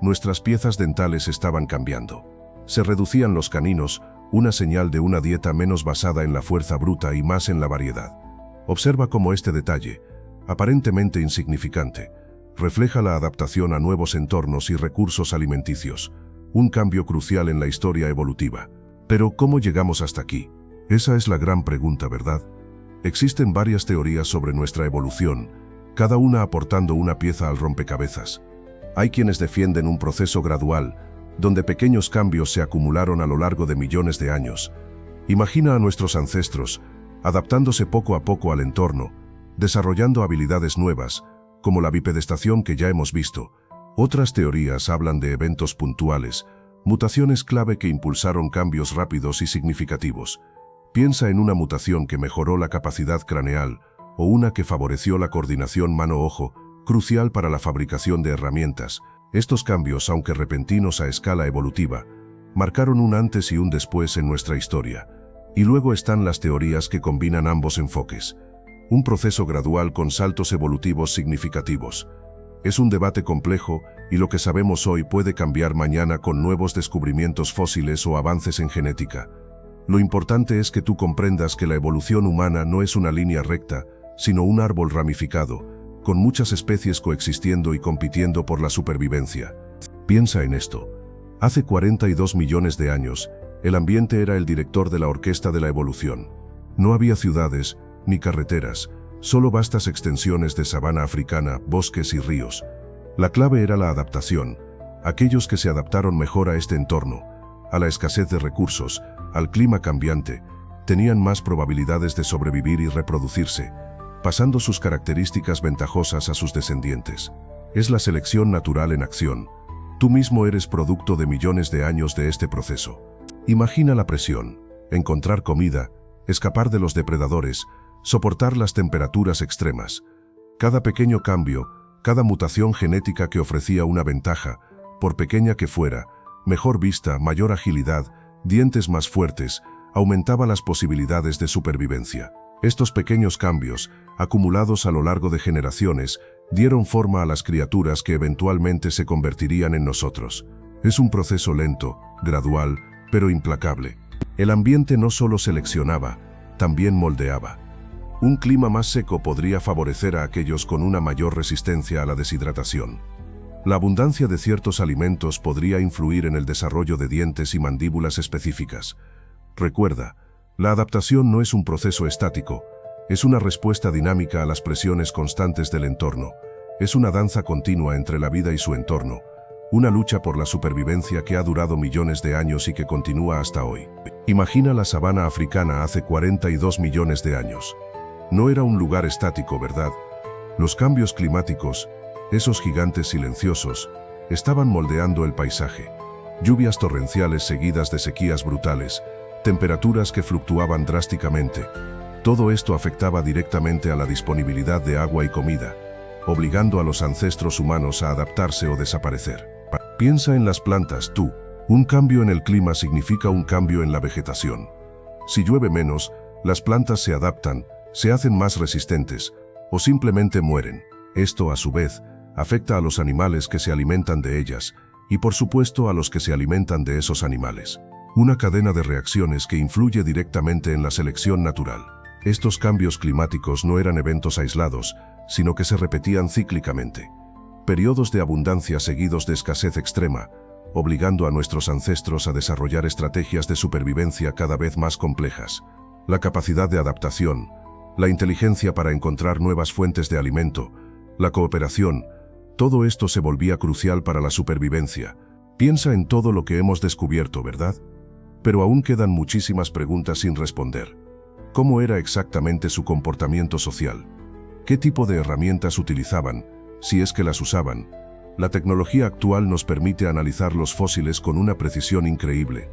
nuestras piezas dentales estaban cambiando. Se reducían los caninos, una señal de una dieta menos basada en la fuerza bruta y más en la variedad. Observa cómo este detalle, aparentemente insignificante, refleja la adaptación a nuevos entornos y recursos alimenticios, un cambio crucial en la historia evolutiva. Pero, ¿cómo llegamos hasta aquí? Esa es la gran pregunta, ¿verdad? Existen varias teorías sobre nuestra evolución, cada una aportando una pieza al rompecabezas. Hay quienes defienden un proceso gradual, donde pequeños cambios se acumularon a lo largo de millones de años. Imagina a nuestros ancestros, adaptándose poco a poco al entorno, desarrollando habilidades nuevas, como la bipedestación que ya hemos visto. Otras teorías hablan de eventos puntuales, mutaciones clave que impulsaron cambios rápidos y significativos. Piensa en una mutación que mejoró la capacidad craneal o una que favoreció la coordinación mano-ojo, crucial para la fabricación de herramientas. Estos cambios, aunque repentinos a escala evolutiva, marcaron un antes y un después en nuestra historia. Y luego están las teorías que combinan ambos enfoques. Un proceso gradual con saltos evolutivos significativos. Es un debate complejo y lo que sabemos hoy puede cambiar mañana con nuevos descubrimientos fósiles o avances en genética. Lo importante es que tú comprendas que la evolución humana no es una línea recta, sino un árbol ramificado, con muchas especies coexistiendo y compitiendo por la supervivencia. Piensa en esto. Hace 42 millones de años, el ambiente era el director de la orquesta de la evolución. No había ciudades, ni carreteras, solo vastas extensiones de sabana africana, bosques y ríos. La clave era la adaptación. Aquellos que se adaptaron mejor a este entorno, a la escasez de recursos, al clima cambiante, tenían más probabilidades de sobrevivir y reproducirse, pasando sus características ventajosas a sus descendientes. Es la selección natural en acción. Tú mismo eres producto de millones de años de este proceso. Imagina la presión, encontrar comida, escapar de los depredadores, soportar las temperaturas extremas. Cada pequeño cambio, cada mutación genética que ofrecía una ventaja, por pequeña que fuera, mejor vista, mayor agilidad, dientes más fuertes, aumentaba las posibilidades de supervivencia. Estos pequeños cambios, acumulados a lo largo de generaciones, dieron forma a las criaturas que eventualmente se convertirían en nosotros. Es un proceso lento, gradual, pero implacable. El ambiente no solo seleccionaba, también moldeaba. Un clima más seco podría favorecer a aquellos con una mayor resistencia a la deshidratación. La abundancia de ciertos alimentos podría influir en el desarrollo de dientes y mandíbulas específicas. Recuerda, la adaptación no es un proceso estático, es una respuesta dinámica a las presiones constantes del entorno. Es una danza continua entre la vida y su entorno, una lucha por la supervivencia que ha durado millones de años y que continúa hasta hoy. Imagina la sabana africana hace 42 millones de años. No era un lugar estático, ¿verdad? Los cambios climáticos, esos gigantes silenciosos, estaban moldeando el paisaje. Lluvias torrenciales seguidas de sequías brutales, temperaturas que fluctuaban drásticamente. Todo esto afectaba directamente a la disponibilidad de agua y comida, obligando a los ancestros humanos a adaptarse o desaparecer. Piensa en las plantas, tú. Un cambio en el clima significa un cambio en la vegetación. Si llueve menos, las plantas se adaptan, se hacen más resistentes, o simplemente mueren. Esto, a su vez, afecta a los animales que se alimentan de ellas, y por supuesto a los que se alimentan de esos animales. Una cadena de reacciones que influye directamente en la selección natural. Estos cambios climáticos no eran eventos aislados, sino que se repetían cíclicamente. Periodos de abundancia seguidos de escasez extrema, obligando a nuestros ancestros a desarrollar estrategias de supervivencia cada vez más complejas. La capacidad de adaptación, la inteligencia para encontrar nuevas fuentes de alimento, la cooperación, todo esto se volvía crucial para la supervivencia. Piensa en todo lo que hemos descubierto, ¿verdad? Pero aún quedan muchísimas preguntas sin responder. ¿Cómo era exactamente su comportamiento social? ¿Qué tipo de herramientas utilizaban, si es que las usaban? La tecnología actual nos permite analizar los fósiles con una precisión increíble,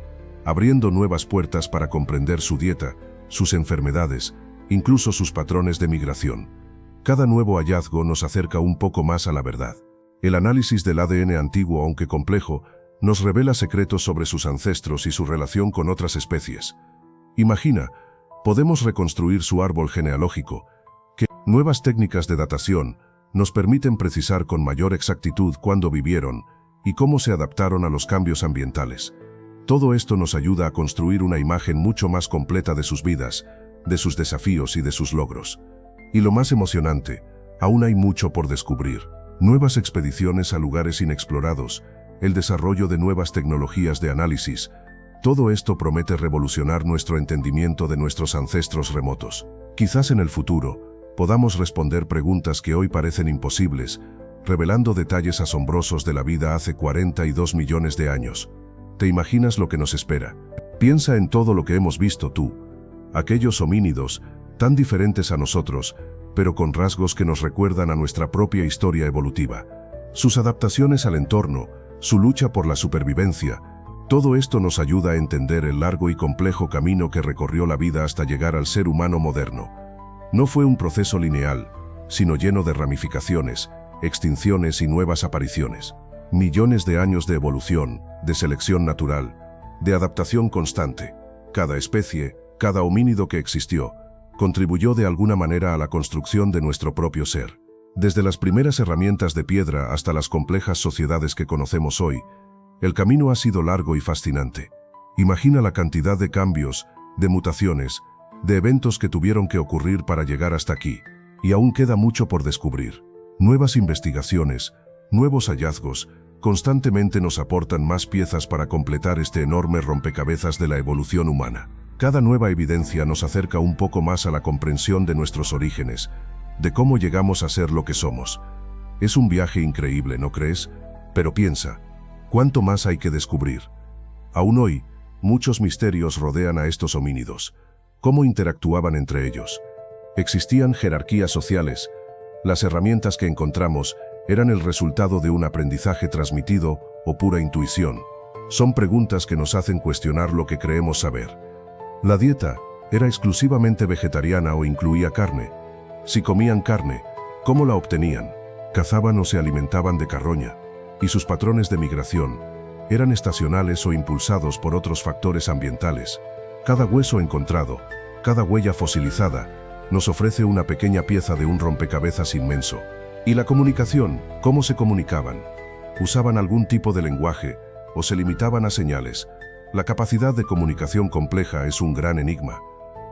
abriendo nuevas puertas para comprender su dieta, sus enfermedades, incluso sus patrones de migración. Cada nuevo hallazgo nos acerca un poco más a la verdad. El análisis del ADN antiguo, aunque complejo, nos revela secretos sobre sus ancestros y su relación con otras especies. Imagina, Podemos reconstruir su árbol genealógico, que nuevas técnicas de datación nos permiten precisar con mayor exactitud cuándo vivieron y cómo se adaptaron a los cambios ambientales. Todo esto nos ayuda a construir una imagen mucho más completa de sus vidas, de sus desafíos y de sus logros. Y lo más emocionante, aún hay mucho por descubrir. Nuevas expediciones a lugares inexplorados, el desarrollo de nuevas tecnologías de análisis, todo esto promete revolucionar nuestro entendimiento de nuestros ancestros remotos. Quizás en el futuro podamos responder preguntas que hoy parecen imposibles, revelando detalles asombrosos de la vida hace 42 millones de años. ¿Te imaginas lo que nos espera? Piensa en todo lo que hemos visto tú, aquellos homínidos tan diferentes a nosotros, pero con rasgos que nos recuerdan a nuestra propia historia evolutiva. Sus adaptaciones al entorno, su lucha por la supervivencia, todo esto nos ayuda a entender el largo y complejo camino que recorrió la vida hasta llegar al ser humano moderno. No fue un proceso lineal, sino lleno de ramificaciones, extinciones y nuevas apariciones. Millones de años de evolución, de selección natural, de adaptación constante. Cada especie, cada homínido que existió, contribuyó de alguna manera a la construcción de nuestro propio ser. Desde las primeras herramientas de piedra hasta las complejas sociedades que conocemos hoy, el camino ha sido largo y fascinante. Imagina la cantidad de cambios, de mutaciones, de eventos que tuvieron que ocurrir para llegar hasta aquí, y aún queda mucho por descubrir. Nuevas investigaciones, nuevos hallazgos, constantemente nos aportan más piezas para completar este enorme rompecabezas de la evolución humana. Cada nueva evidencia nos acerca un poco más a la comprensión de nuestros orígenes, de cómo llegamos a ser lo que somos. Es un viaje increíble, ¿no crees? Pero piensa, ¿cuánto más hay que descubrir? Aún hoy, muchos misterios rodean a estos homínidos. ¿Cómo interactuaban entre ellos? ¿Existían jerarquías sociales? Las herramientas que encontramos eran el resultado de un aprendizaje transmitido o pura intuición. Son preguntas que nos hacen cuestionar lo que creemos saber. La dieta era exclusivamente vegetariana o incluía carne. Si comían carne, ¿cómo la obtenían? ¿Cazaban o se alimentaban de carroña? Y sus patrones de migración eran estacionales o impulsados por otros factores ambientales. Cada hueso encontrado, cada huella fosilizada, nos ofrece una pequeña pieza de un rompecabezas inmenso. ¿Y la comunicación? ¿Cómo se comunicaban? ¿Usaban algún tipo de lenguaje o se limitaban a señales? La capacidad de comunicación compleja es un gran enigma.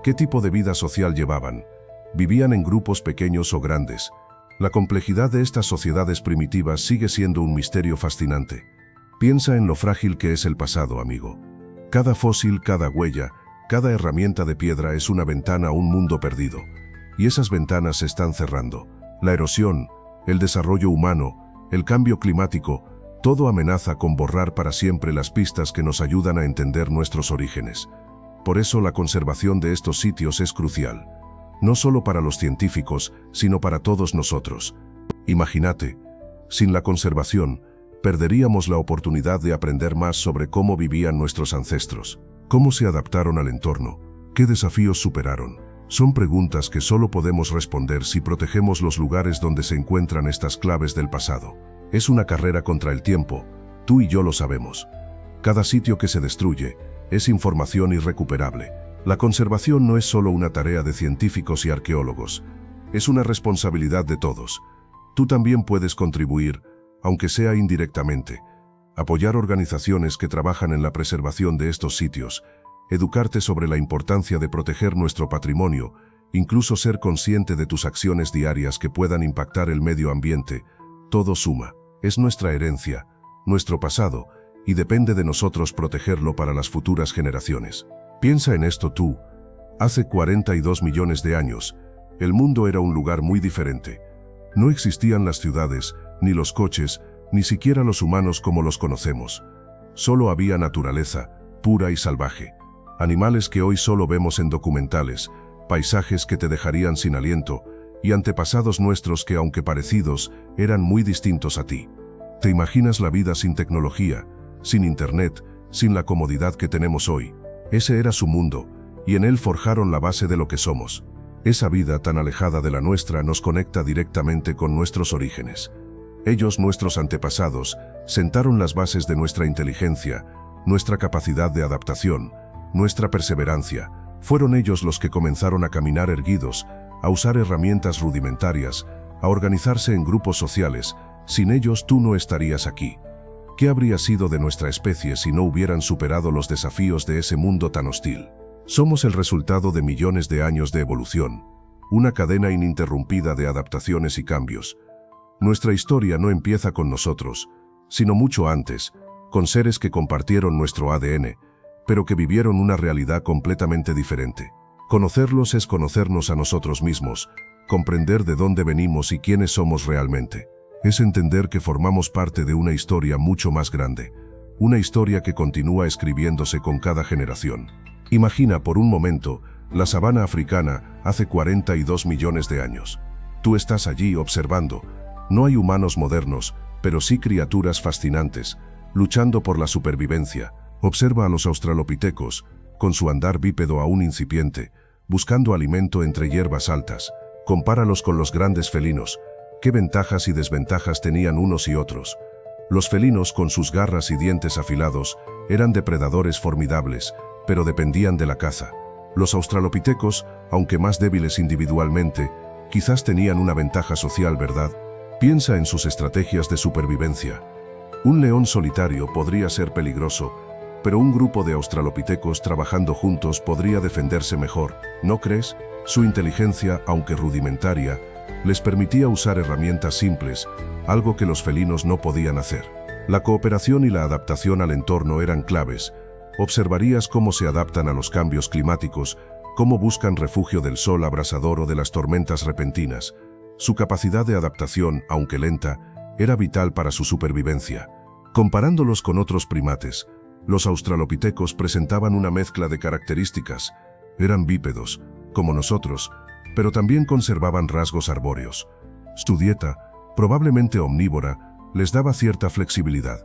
¿Qué tipo de vida social llevaban? ¿Vivían en grupos pequeños o grandes? La complejidad de estas sociedades primitivas sigue siendo un misterio fascinante. Piensa en lo frágil que es el pasado, amigo. Cada fósil, cada huella, cada herramienta de piedra es una ventana a un mundo perdido. Y esas ventanas se están cerrando. La erosión, el desarrollo humano, el cambio climático, todo amenaza con borrar para siempre las pistas que nos ayudan a entender nuestros orígenes. Por eso la conservación de estos sitios es crucial. No solo para los científicos, sino para todos nosotros. Imagínate, sin la conservación, perderíamos la oportunidad de aprender más sobre cómo vivían nuestros ancestros, cómo se adaptaron al entorno, qué desafíos superaron. Son preguntas que solo podemos responder si protegemos los lugares donde se encuentran estas claves del pasado. Es una carrera contra el tiempo, tú y yo lo sabemos. Cada sitio que se destruye es información irrecuperable. La conservación no es solo una tarea de científicos y arqueólogos, es una responsabilidad de todos. Tú también puedes contribuir, aunque sea indirectamente, apoyar organizaciones que trabajan en la preservación de estos sitios, educarte sobre la importancia de proteger nuestro patrimonio, incluso ser consciente de tus acciones diarias que puedan impactar el medio ambiente. Todo suma. Es nuestra herencia, nuestro pasado, y depende de nosotros protegerlo para las futuras generaciones. Piensa en esto tú. Hace 42 millones de años, el mundo era un lugar muy diferente. No existían las ciudades, ni los coches, ni siquiera los humanos como los conocemos. Solo había naturaleza, pura y salvaje. Animales que hoy solo vemos en documentales, paisajes que te dejarían sin aliento, y antepasados nuestros que, aunque parecidos, eran muy distintos a ti. ¿Te imaginas la vida sin tecnología, sin internet, sin la comodidad que tenemos hoy? Ese era su mundo, y en él forjaron la base de lo que somos. Esa vida tan alejada de la nuestra nos conecta directamente con nuestros orígenes. Ellos, nuestros antepasados, sentaron las bases de nuestra inteligencia, nuestra capacidad de adaptación, nuestra perseverancia. Fueron ellos los que comenzaron a caminar erguidos, a usar herramientas rudimentarias, a organizarse en grupos sociales. Sin ellos tú no estarías aquí. ¿Qué habría sido de nuestra especie si no hubieran superado los desafíos de ese mundo tan hostil? Somos el resultado de millones de años de evolución, una cadena ininterrumpida de adaptaciones y cambios. Nuestra historia no empieza con nosotros, sino mucho antes, con seres que compartieron nuestro ADN, pero que vivieron una realidad completamente diferente. Conocerlos es conocernos a nosotros mismos, comprender de dónde venimos y quiénes somos realmente. Es entender que formamos parte de una historia mucho más grande, una historia que continúa escribiéndose con cada generación. Imagina por un momento la sabana africana hace 42 millones de años. Tú estás allí observando. No hay humanos modernos, pero sí criaturas fascinantes, luchando por la supervivencia. Observa a los australopitecos, con su andar bípedo aún incipiente, buscando alimento entre hierbas altas. Compáralos con los grandes felinos. ¿Qué ventajas y desventajas tenían unos y otros? Los felinos, con sus garras y dientes afilados, eran depredadores formidables, pero dependían de la caza. Los australopitecos, aunque más débiles individualmente, quizás tenían una ventaja social, ¿verdad? Piensa en sus estrategias de supervivencia. Un león solitario podría ser peligroso, pero un grupo de australopitecos trabajando juntos podría defenderse mejor, ¿no crees? Su inteligencia, aunque rudimentaria, les permitía usar herramientas simples, algo que los felinos no podían hacer. La cooperación y la adaptación al entorno eran claves. Observarías cómo se adaptan a los cambios climáticos, cómo buscan refugio del sol abrasador o de las tormentas repentinas. Su capacidad de adaptación, aunque lenta, era vital para su supervivencia. Comparándolos con otros primates, los australopitecos presentaban una mezcla de características. Eran bípedos, como nosotros, pero también conservaban rasgos arbóreos. Su dieta, probablemente omnívora, les daba cierta flexibilidad.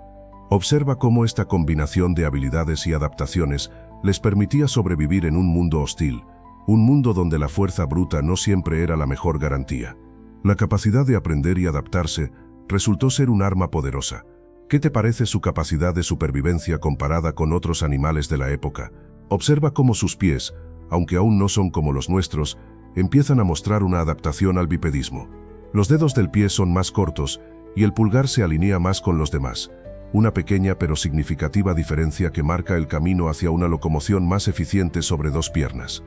Observa cómo esta combinación de habilidades y adaptaciones les permitía sobrevivir en un mundo hostil, un mundo donde la fuerza bruta no siempre era la mejor garantía. La capacidad de aprender y adaptarse resultó ser un arma poderosa. ¿Qué te parece su capacidad de supervivencia comparada con otros animales de la época? Observa cómo sus pies, aunque aún no son como los nuestros, empiezan a mostrar una adaptación al bipedismo. Los dedos del pie son más cortos y el pulgar se alinea más con los demás. Una pequeña pero significativa diferencia que marca el camino hacia una locomoción más eficiente sobre dos piernas.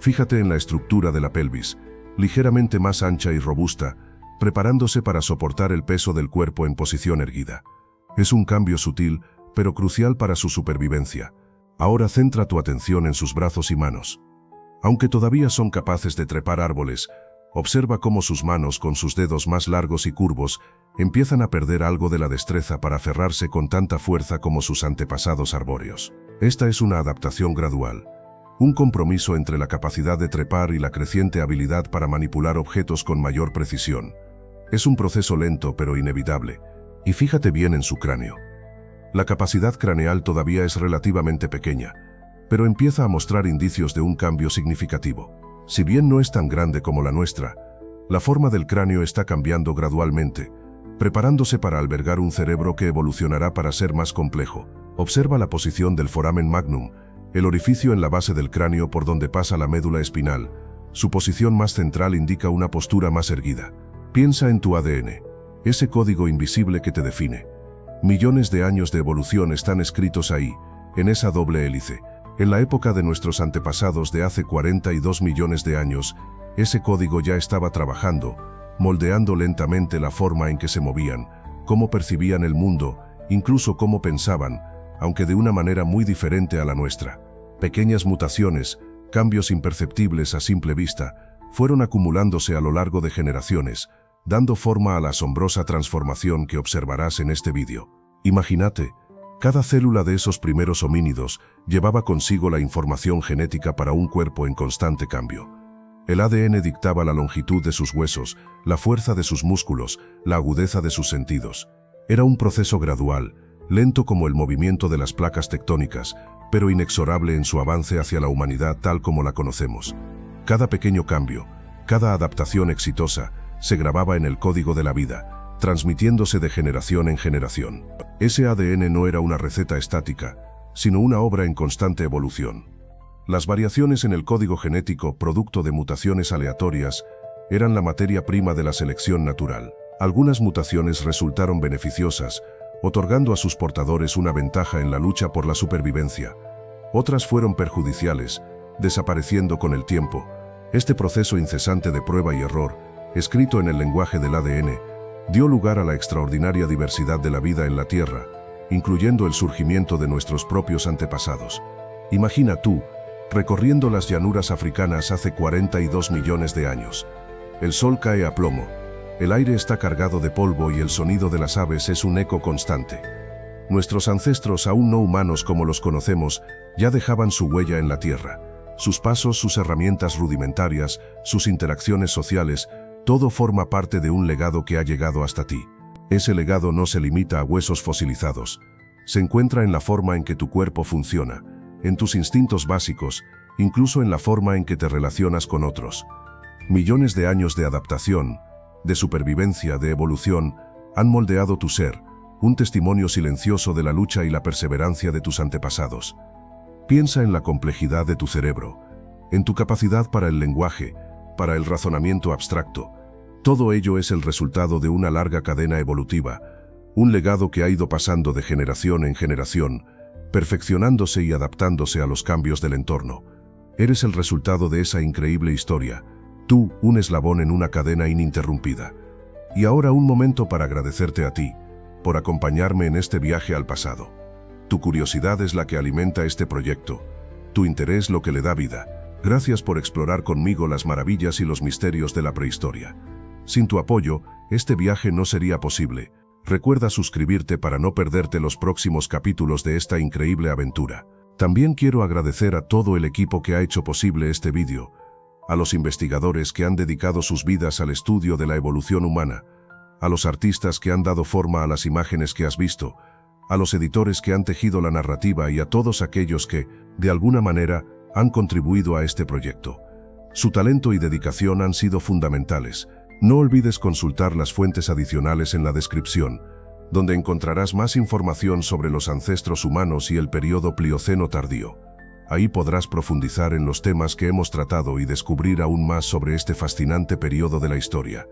Fíjate en la estructura de la pelvis, ligeramente más ancha y robusta, preparándose para soportar el peso del cuerpo en posición erguida. Es un cambio sutil, pero crucial para su supervivencia. Ahora centra tu atención en sus brazos y manos. Aunque todavía son capaces de trepar árboles, observa cómo sus manos, con sus dedos más largos y curvos, empiezan a perder algo de la destreza para aferrarse con tanta fuerza como sus antepasados arbóreos. Esta es una adaptación gradual, un compromiso entre la capacidad de trepar y la creciente habilidad para manipular objetos con mayor precisión. Es un proceso lento pero inevitable, y fíjate bien en su cráneo. La capacidad craneal todavía es relativamente pequeña, pero empieza a mostrar indicios de un cambio significativo. Si bien no es tan grande como la nuestra, la forma del cráneo está cambiando gradualmente, preparándose para albergar un cerebro que evolucionará para ser más complejo. Observa la posición del foramen magnum, el orificio en la base del cráneo por donde pasa la médula espinal. Su posición más central indica una postura más erguida. Piensa en tu ADN, ese código invisible que te define. Millones de años de evolución están escritos ahí, en esa doble hélice. En la época de nuestros antepasados de hace 42 millones de años, ese código ya estaba trabajando, moldeando lentamente la forma en que se movían, cómo percibían el mundo, incluso cómo pensaban, aunque de una manera muy diferente a la nuestra. Pequeñas mutaciones, cambios imperceptibles a simple vista, fueron acumulándose a lo largo de generaciones, dando forma a la asombrosa transformación que observarás en este vídeo. Imagínate, cada célula de esos primeros homínidos llevaba consigo la información genética para un cuerpo en constante cambio. El ADN dictaba la longitud de sus huesos, la fuerza de sus músculos, la agudeza de sus sentidos. Era un proceso gradual, lento como el movimiento de las placas tectónicas, pero inexorable en su avance hacia la humanidad tal como la conocemos. Cada pequeño cambio, cada adaptación exitosa, se grababa en el código de la vida, transmitiéndose de generación en generación. Ese ADN no era una receta estática, sino una obra en constante evolución. Las variaciones en el código genético, producto de mutaciones aleatorias, eran la materia prima de la selección natural. Algunas mutaciones resultaron beneficiosas, otorgando a sus portadores una ventaja en la lucha por la supervivencia. Otras fueron perjudiciales, desapareciendo con el tiempo. Este proceso incesante de prueba y error, escrito en el lenguaje del ADN, dio lugar a la extraordinaria diversidad de la vida en la Tierra, incluyendo el surgimiento de nuestros propios antepasados. Imagina tú, recorriendo las llanuras africanas hace 42 millones de años. El sol cae a plomo, el aire está cargado de polvo y el sonido de las aves es un eco constante. Nuestros ancestros, aún no humanos como los conocemos, ya dejaban su huella en la Tierra. Sus pasos, sus herramientas rudimentarias, sus interacciones sociales, todo forma parte de un legado que ha llegado hasta ti. Ese legado no se limita a huesos fosilizados. Se encuentra en la forma en que tu cuerpo funciona, en tus instintos básicos, incluso en la forma en que te relacionas con otros. Millones de años de adaptación, de supervivencia, de evolución, han moldeado tu ser, un testimonio silencioso de la lucha y la perseverancia de tus antepasados. Piensa en la complejidad de tu cerebro, en tu capacidad para el lenguaje, para el razonamiento abstracto. Todo ello es el resultado de una larga cadena evolutiva, un legado que ha ido pasando de generación en generación, perfeccionándose y adaptándose a los cambios del entorno. Eres el resultado de esa increíble historia, tú, un eslabón en una cadena ininterrumpida. Y ahora un momento para agradecerte a ti, por acompañarme en este viaje al pasado. Tu curiosidad es la que alimenta este proyecto, tu interés lo que le da vida. Gracias por explorar conmigo las maravillas y los misterios de la prehistoria. Sin tu apoyo, este viaje no sería posible. Recuerda suscribirte para no perderte los próximos capítulos de esta increíble aventura. También quiero agradecer a todo el equipo que ha hecho posible este vídeo, a los investigadores que han dedicado sus vidas al estudio de la evolución humana, a los artistas que han dado forma a las imágenes que has visto, a los editores que han tejido la narrativa y a todos aquellos que, de alguna manera, han contribuido a este proyecto. Su talento y dedicación han sido fundamentales. No olvides consultar las fuentes adicionales en la descripción, donde encontrarás más información sobre los ancestros humanos y el período Plioceno tardío. Ahí podrás profundizar en los temas que hemos tratado y descubrir aún más sobre este fascinante período de la historia.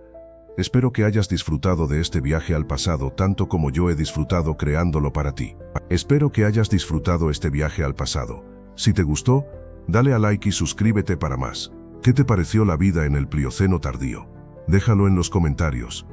Espero que hayas disfrutado de este viaje al pasado tanto como yo he disfrutado creándolo para ti. Espero que hayas disfrutado este viaje al pasado. Si te gustó, dale a like y suscríbete para más. ¿Qué te pareció la vida en el Plioceno tardío? Déjalo en los comentarios.